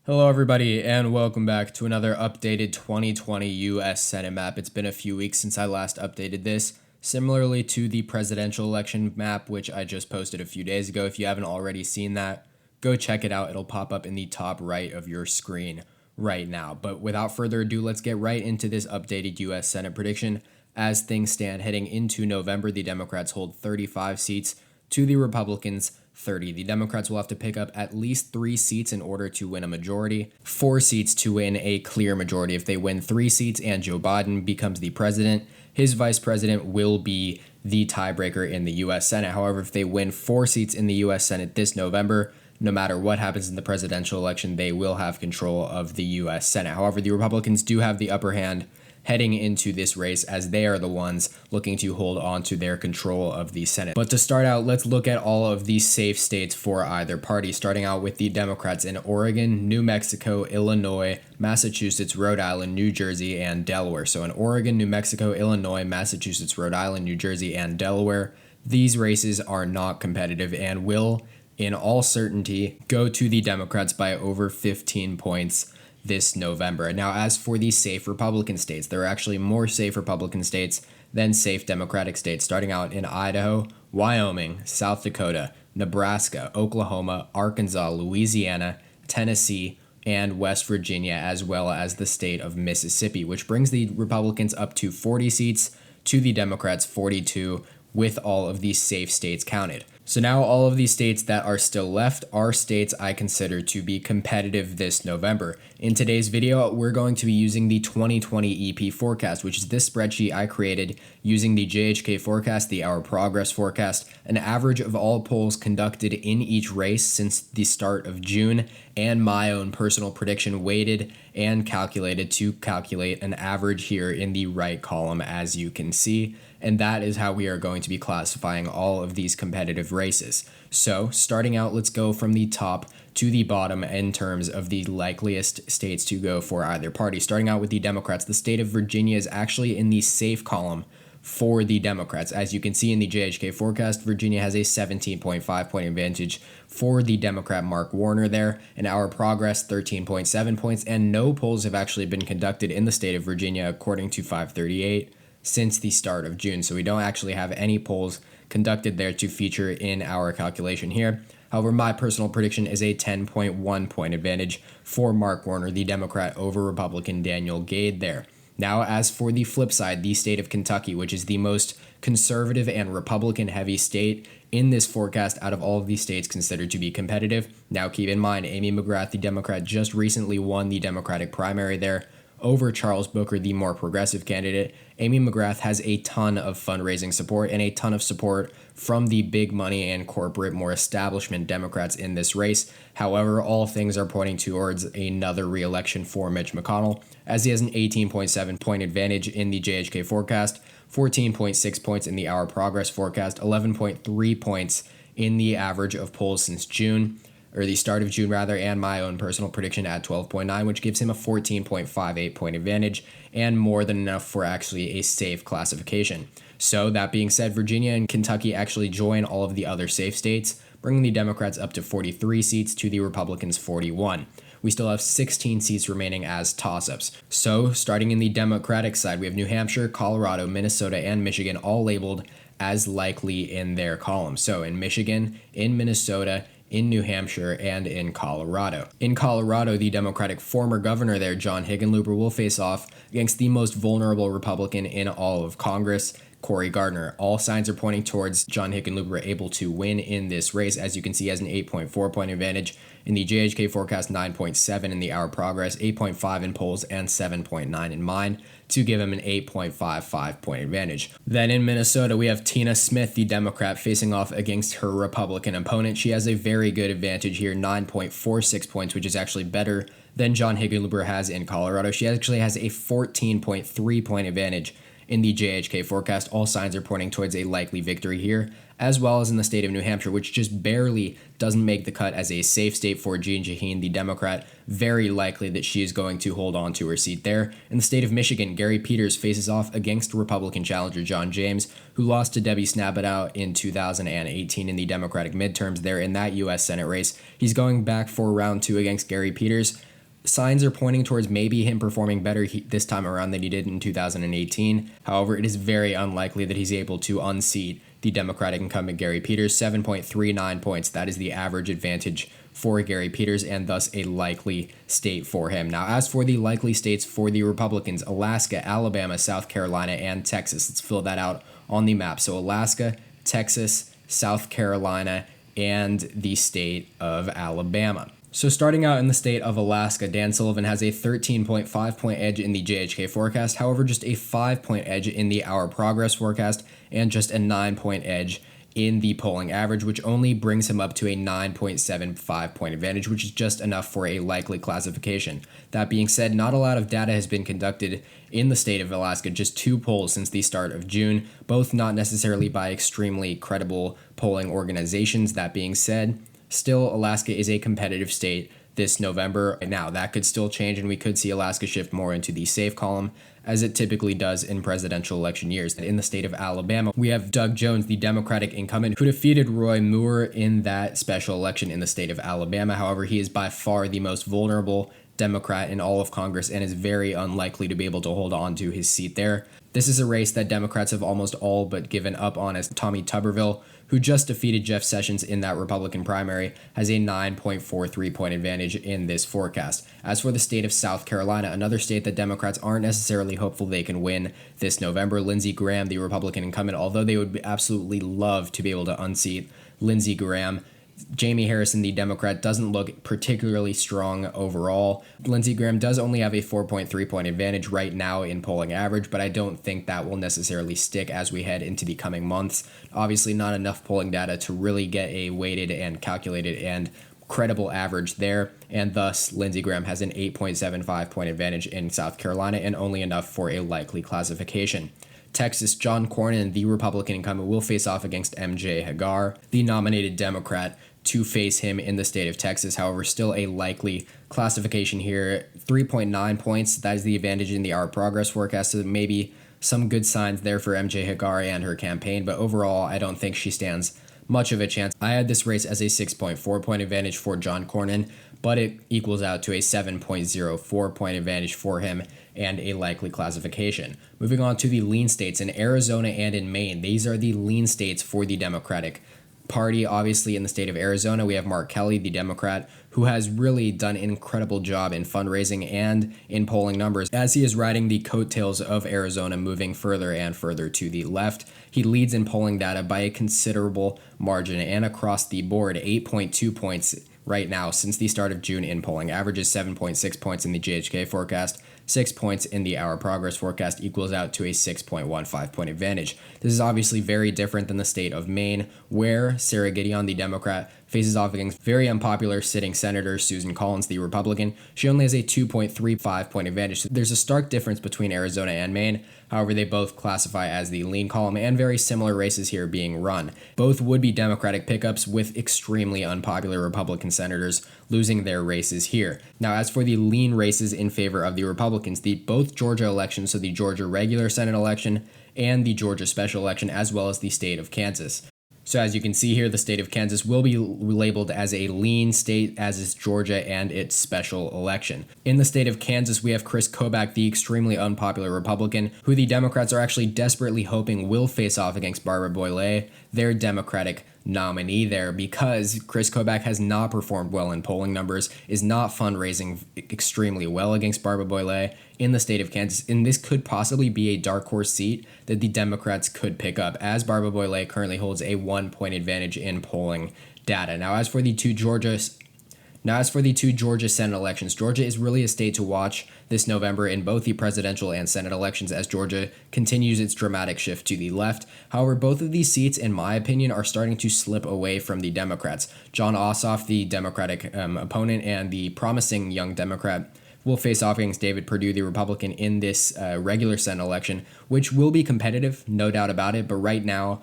Hello, everybody, and welcome back to another updated 2020 U.S. Senate map. It's been a few weeks since I last updated this, similarly to the presidential election map, which I just posted a few days ago. If you haven't already seen that, go check it out. It'll pop up in the top right of your screen right now. But without further ado, let's get right into this updated U.S. Senate prediction. As things stand heading into November, the Democrats hold 35 seats to the Republicans' 30. The Democrats will have to pick up at least 3 seats in order to win a majority, 4 seats to win a clear majority. If they win 3 seats and Joe Biden becomes the president, his vice president will be the tiebreaker in the U.S. Senate. However, if they win 4 seats in the U.S. Senate this November, no matter what happens in the presidential election, they will have control of the U.S. Senate. However, the Republicans do have the upper hand heading into this race, as they are the ones looking to hold on to their control of the Senate. But to start out, let's look at all of the safe states for either party, starting out with the Democrats in Oregon, New Mexico, Illinois, Massachusetts, Rhode Island, New Jersey, and Delaware. So in Oregon, New Mexico, Illinois, Massachusetts, Rhode Island, New Jersey, and Delaware, these races are not competitive and will, in all certainty, go to the Democrats by over 15 points this November. Now, as for the safe Republican states, there are actually more safe Republican states than safe Democratic states, starting out in Idaho, Wyoming, South Dakota, Nebraska, Oklahoma, Arkansas, Louisiana, Tennessee, and West Virginia, as well as the state of Mississippi, which brings the Republicans up to 40 seats, to the Democrats 42, with all of these safe states counted. So now all of these states that are still left are states I consider to be competitive this November. In today's video, we're going to be using the 2020 EP forecast, which is this spreadsheet I created using the JHK forecast, the Our Progress forecast, an average of all polls conducted in each race since the start of June, and my own personal prediction weighted and calculated to calculate an average here in the right column, as you can see. And that is how we are going to be classifying all of these competitive races. So starting out, let's go from the top to the bottom in terms of the likeliest states to go for either party. Starting out with the Democrats, the state of Virginia is actually in the safe column for the Democrats. As you can see in the JHK forecast, Virginia has a 17.5 point advantage for the Democrat Mark Warner there. In Our Progress, 13.7 points, and no polls have actually been conducted in the state of Virginia according to 538 since the start of June. So we don't actually have any polls conducted there to feature in our calculation here. However, my personal prediction is a 10.1 point advantage for Mark Warner, the Democrat, over Republican Daniel Gade there. Now, as for the flip side, the state of Kentucky, which is the most conservative and Republican-heavy state in this forecast out of all of these states considered to be competitive. Now, keep in mind, Amy McGrath, the Democrat, just recently won the Democratic primary there over Charles Booker, the more progressive candidate. Amy McGrath has a ton of fundraising support and a ton of support from the big money and corporate, more establishment Democrats in this race. However, all things are pointing towards another re-election for Mitch McConnell, as he has an 18.7 point advantage in the JHK forecast, 14.6 points in the Our Progress forecast, 11.3 points in the average of polls since June, or the start of June rather, and my own personal prediction at 12.9, which gives him a 14.58 point advantage and more than enough for actually a safe classification. So that being said, Virginia and Kentucky actually join all of the other safe states, bringing the Democrats up to 43 seats to the Republicans 41. We still have 16 seats remaining as toss-ups. So starting in the Democratic side, we have New Hampshire, Colorado, Minnesota, and Michigan all labeled as likely in their column. So in Michigan, in Minnesota, in New Hampshire, and in Colorado. In Colorado, the Democratic former governor there, John Hickenlooper, will face off against the most vulnerable Republican in all of Congress, Cory Gardner. All signs are pointing towards John Hickenlooper able to win in this race. As you can see, he has an 8.4 point advantage in the JHK forecast, 9.7 in the Our Progress, 8.5 in polls, and 7.9 in mine, to give him an 8.55 point advantage. Then in Minnesota, we have Tina Smith, the Democrat, facing off against her Republican opponent. She has a very good advantage here, 9.46 points, which is actually better than John Hickenlooper has in Colorado. She actually has a 14.3 point advantage in the JHK forecast. All signs are pointing towards a likely victory here, as well as in the state of New Hampshire, which just barely doesn't make the cut as a safe state for Jeanne Shaheen, the Democrat. Very likely that she is going to hold on to her seat there. In the state of Michigan, Gary Peters faces off against Republican challenger John James, who lost to Debbie Snabidow in 2018 in the Democratic midterms there in that U.S. Senate race. He's going back for round 2 against Gary Peters. Signs are pointing towards maybe him performing better this time around than he did in 2018. However, it is very unlikely that he's able to unseat the Democratic incumbent Gary Peters. 7.39 points. That is the average advantage for Gary Peters, and thus a likely state for him. Now, as for the likely states for the Republicans, Alaska, Alabama, South Carolina, and Texas. Let's fill that out on the map. So Alaska, Texas, South Carolina, and the state of Alabama. So starting out in the state of Alaska, Dan Sullivan has a 13.5 point edge in the JHK forecast, however, just a 5 point edge in the Our Progress forecast, and just a 9 point edge in the polling average, which only brings him up to a 9.75 point advantage, which is just enough for a likely classification. That being said, not a lot of data has been conducted in the state of Alaska, just 2 polls since the start of June, both not necessarily by extremely credible polling organizations. That being said, still, Alaska is a competitive state this November. Now, that could still change, and we could see Alaska shift more into the safe column, as it typically does in presidential election years. In the state of Alabama, we have Doug Jones, the Democratic incumbent, who defeated Roy Moore in that special election in the state of Alabama. However, he is by far the most vulnerable Democrat in all of Congress and is very unlikely to be able to hold on to his seat there. This is a race that Democrats have almost all but given up on, as Tommy Tuberville, who just defeated Jeff Sessions in that Republican primary, has a 9.43 point advantage in this forecast. As for the state of South Carolina, another state that Democrats aren't necessarily hopeful they can win this November, Lindsey Graham, the Republican incumbent, although they would absolutely love to be able to unseat Lindsey Graham, Jamie Harrison, the Democrat, doesn't look particularly strong overall. Lindsey Graham does only have a 4.3 point advantage right now in polling average, but I don't think that will necessarily stick as we head into the coming months. Obviously, not enough polling data to really get a weighted and calculated and credible average there, and thus Lindsey Graham has an 8.75 point advantage in South Carolina and only enough for a likely classification. Texas, John Cornyn, the Republican incumbent, will face off against MJ Hagar, the nominated Democrat, to face him in the state of Texas. However, still a likely classification here. 3.9 points, that is the advantage in the Our Progress forecast, so maybe some good signs there for MJ Hagar and her campaign, but overall, I don't think she stands much of a chance. I had this race as a 6.4 point advantage for John Cornyn, but it equals out to a 7.04 point advantage for him and a likely classification. Moving on to the lean states in Arizona and in Maine. These are the lean states for the Democratic Party. Obviously, in the state of Arizona, we have Mark Kelly, the Democrat, who has really done an incredible job in fundraising and in polling numbers, as he is riding the coattails of Arizona moving further and further to the left. He leads in polling data by a considerable margin and across the board, 8.2 points right now since the start of June in polling. Averages 7.6 points in the JHK forecast, 6 points in the Our Progress forecast, equals out to a 6.15 point advantage. This is obviously very different than the state of Maine, where Sarah Gideon, the Democrat, faces off against very unpopular sitting senator Susan Collins, the Republican. She only has a 2.35 point advantage. So there's a stark difference between Arizona and Maine. However, they both classify as the lean column, and very similar races here being run. Both would be Democratic pickups, with extremely unpopular Republican senators losing their races here. Now, as for the lean races in favor of the Republicans, both Georgia elections, so the Georgia regular Senate election and the Georgia special election, as well as the state of Kansas. So as you can see here, the state of Kansas will be labeled as a lean state, as is Georgia and its special election. In the state of Kansas, we have Chris Kobach, the extremely unpopular Republican, who the Democrats are actually desperately hoping will face off against Barbara Boilet, their Democratic nominee there, because Chris Kobach has not performed well in polling numbers, is not fundraising extremely well against Barbara Boilet in the state of Kansas, and this could possibly be a dark horse seat that the Democrats could pick up, as Barbara Boilet currently holds a 1 point advantage in polling data. Now, as for the two Georgia Senate elections, Georgia is really a state to watch this November in both the presidential and Senate elections, as Georgia continues its dramatic shift to the left. However, both of these seats, in my opinion, are starting to slip away from the Democrats. Jon Ossoff, the Democratic opponent and the promising young Democrat, will face off against David Perdue, the Republican, in this regular Senate election, which will be competitive, no doubt about it, but right now,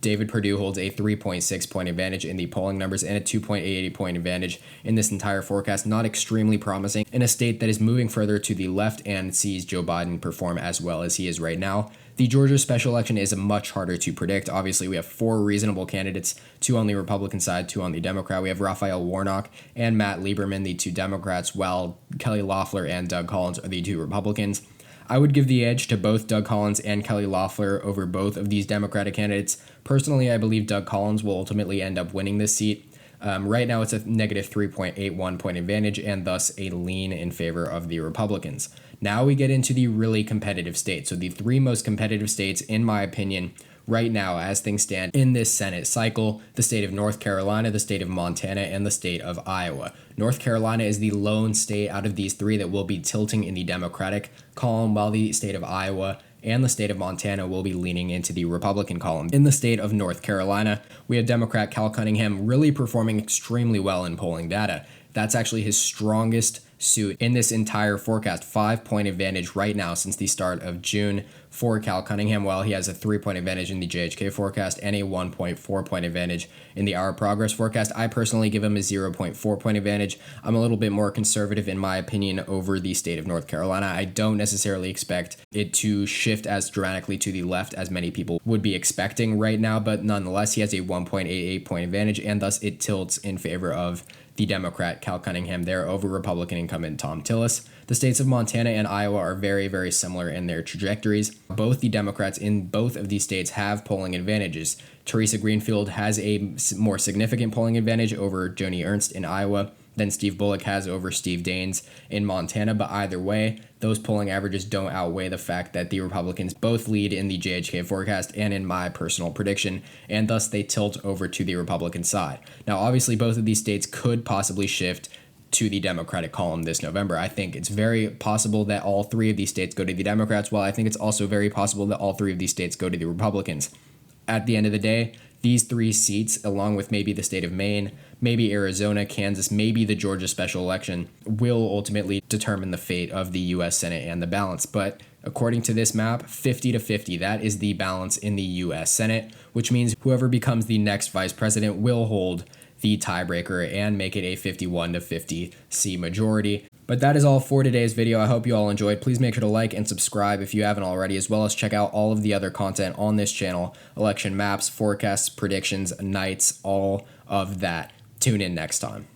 David Perdue holds a 3.6 point advantage in the polling numbers and a 2.88 point advantage in this entire forecast. Not extremely promising in a state that is moving further to the left and sees Joe Biden perform as well as he is right now. The Georgia special election is much harder to predict. Obviously, we have 4 reasonable candidates, 2 on the Republican side, 2 on the Democrat. We have Raphael Warnock and Matt Lieberman, the 2 Democrats, while Kelly Loeffler and Doug Collins are the 2 Republicans. I would give the edge to both Doug Collins and Kelly Loeffler over both of these Democratic candidates. Personally, I believe Doug Collins will ultimately end up winning this seat. Right now, it's a negative 3.81 point advantage and thus a lean in favor of the Republicans. Now we get into the really competitive states. So the 3 most competitive states, in my opinion, right now as things stand in this Senate cycle: the state of North Carolina, the state of Montana, and the state of Iowa. North Carolina is the lone state out of these 3 that will be tilting in the Democratic column, while the state of Iowa and the state of Montana will be leaning into the Republican column. In the state of North Carolina, we have Democrat Cal Cunningham really performing extremely well in polling data. That's actually his strongest suit in this entire forecast. 5-point advantage right now since the start of June for Cal Cunningham, while he has a 3-point advantage in the JHK forecast and a 1.4 point advantage in the Our Progress forecast. I personally give him a 0.4 point advantage. I'm a little bit more conservative in my opinion over the state of North Carolina. I don't necessarily expect it to shift as dramatically to the left as many people would be expecting right now, but nonetheless, he has a 1.88 point advantage, and thus it tilts in favor of the Democrat Cal Cunningham there over Republican incumbent Thom Tillis. The states of Montana and Iowa are very, very similar in their trajectories. Both the Democrats in both of these states have polling advantages. Teresa Greenfield has a more significant polling advantage over Joni Ernst in Iowa than Steve Bullock has over Steve Daines in Montana, but either way, those polling averages don't outweigh the fact that the Republicans both lead in the JHK forecast and in my personal prediction, and thus they tilt over to the Republican side. Now, obviously, both of these states could possibly shift to the Democratic column this November. I think it's very possible that all 3 of these states go to the Democrats, while I think it's also very possible that all 3 of these states go to the Republicans. At the end of the day, these 3 seats, along with maybe the state of Maine, maybe Arizona, Kansas, maybe the Georgia special election, will ultimately determine the fate of the U.S. Senate and the balance. But according to this map, 50-50, that is the balance in the U.S. Senate, which means whoever becomes the next vice president will hold the tiebreaker and make it a 51-50 seat majority. But that is all for today's video. I hope you all enjoyed. Please make sure to like and subscribe if you haven't already, as well as check out all of the other content on this channel: election maps, forecasts, predictions, nights, all of that. Tune in next time.